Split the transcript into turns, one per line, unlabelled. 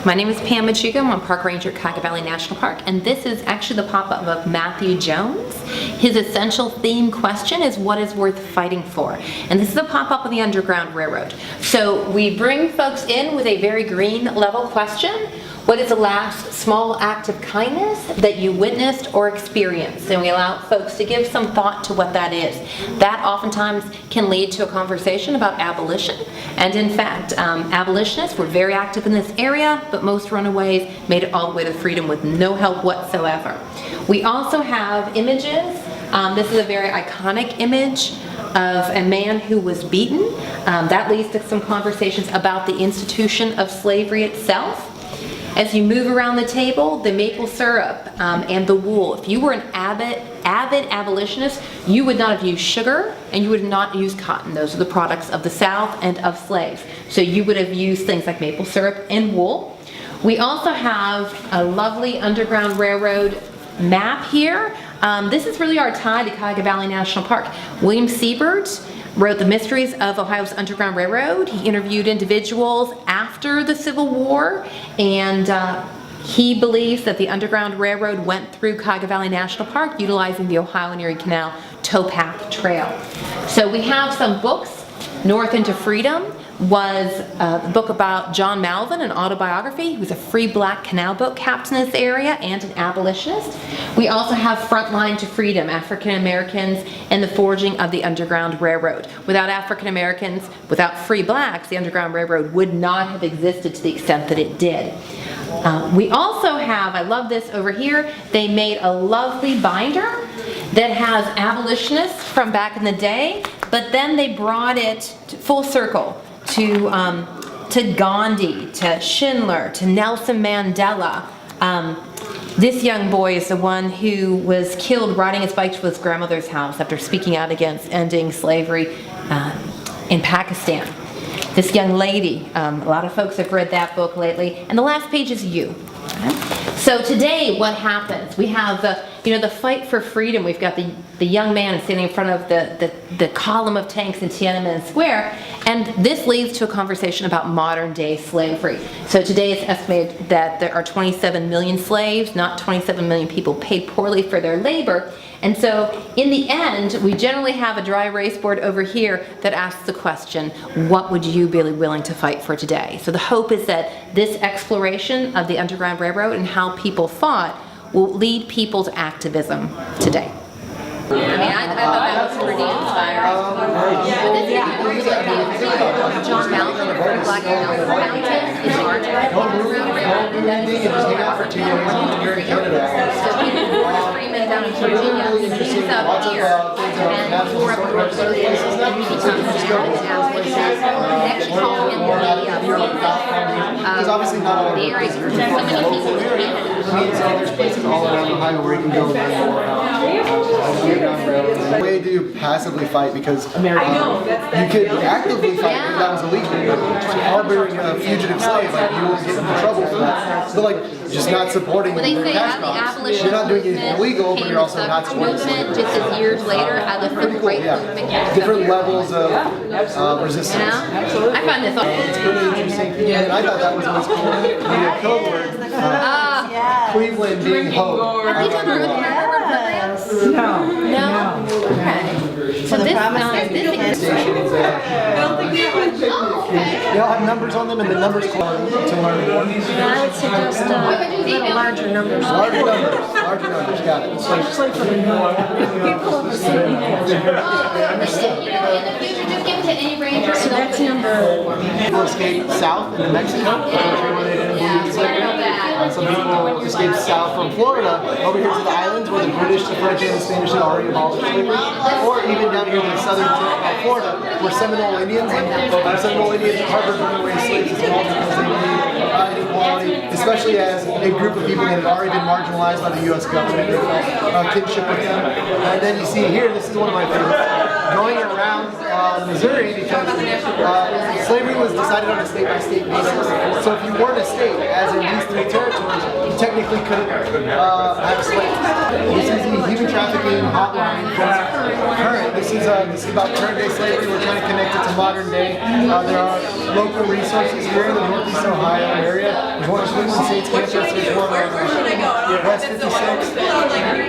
My name is Pam Machuga. I'm a park ranger at Cuyahoga Valley National Park, and this is actually the pop-up of Matthew Jones. His essential theme question is, what is worth fighting for? And this is a pop-up of the Underground Railroad. So we bring folks in with a very green level question. What is the last small act of kindness that you witnessed or experienced? And we allow folks to give some thought to what that is. That oftentimes can lead to a conversation about abolition. And in fact, abolitionists were very active in this area, but most runaways made it all the way to freedom with no help whatsoever. We also have images. This is a very iconic image of a man who was beaten. That leads to some conversations about the institution of slavery itself. As you move around the table, the maple syrup and the wool. If you were an avid abolitionist, you would not have used sugar and you would not use cotton. Those are the products of the South and of slaves. So you would have used things like maple syrup and wool. We also have a lovely Underground Railroad map here. This is really our tie to Cuyahoga Valley National Park. William Siebert wrote The Mysteries of Ohio's Underground Railroad. He interviewed individuals after the Civil War, and he believes that the Underground Railroad went through Cuyahoga Valley National Park utilizing the Ohio and Erie Canal towpath trail. So we have some books. North into Freedom was a book about John Malvin, an autobiography. He was a free black canal boat captain in this area and an abolitionist. We also have Frontline to Freedom, African Americans and the Forging of the Underground Railroad. Without African Americans, without free blacks, the Underground Railroad would not have existed to the extent that it did. We also have, I love this over here, they made a lovely binder that has abolitionists from back in the day, but then they brought it full circle to Gandhi, to Schindler, to Nelson Mandela. This young boy is the one who was killed riding his bike to his grandmother's house after speaking out against ending slavery in Pakistan. This young lady, a lot of folks have read that book lately, and the last page is you. So today, what happens? We have the fight for freedom. We've got the young man standing in front of the column of tanks in Tiananmen Square, and this leads to a conversation about modern day slavery. So today it's estimated that there are 27 million slaves, not 27 million people paid poorly for their labor. And so in the end, we generally have a dry erase board over here that asks the question, what would you be willing to fight for today? So the hope is that this exploration of the Underground Railroad and how people fought will lead people to activism today. I mean, I thought that was pretty inspiring. But this is John Malvin, a very black mountain, is the architect of the railroad, and that is Freeman down in Virginia. He's up here, and tore up the road and he becomes an abolitionist. They actually call him the area for so many people in Canada.
There's places all around Ohio where you can go learn more about the way to passively fight, because you could actively fight if that was illegal. Harboring a fugitive slave, like you will get into trouble for that. But like just not supporting the cash crops. You're not doing anything illegal, but you're also not supporting slavery.
Just as years later, out of the great movement.
Different levels of resistance.
I find this
It's pretty interesting. And I thought that was always cool. The code word, Cleveland being hope.
Have you done our Railroad programs? No. Okay. So this
Stations, they all have numbers on them, and the numbers to learn more.
I would suggest larger numbers.
Larger numbers, got it.
Especially for the people of the city.
In the future, just give it to any ranger.
So that's number.
People escaped south into Mexico, the country where they didn't believe in slavery. Some people escaped south from Florida over here to the islands where the British, the French, and the Spanish had already abolished slavery, or even down here in the southern tip of Florida, where Seminole Indians harbored runaway slaves as well because they needed inequality, especially as a group of people that had already been marginalized by the U.S. government. They felt kinship with them. And then you see here, this is one of my favorites, going around Missouri, because slavery was decided on a state-by-state basis. So if you weren't a state, as in these three territories, you technically couldn't have slaves. This is the human trafficking hotline from current. This is about current-day slavery. We're trying to connect it to modern day. There are local resources here in the Northeast Ohio area. There's one Cleveland State's campus. There's one on West 56.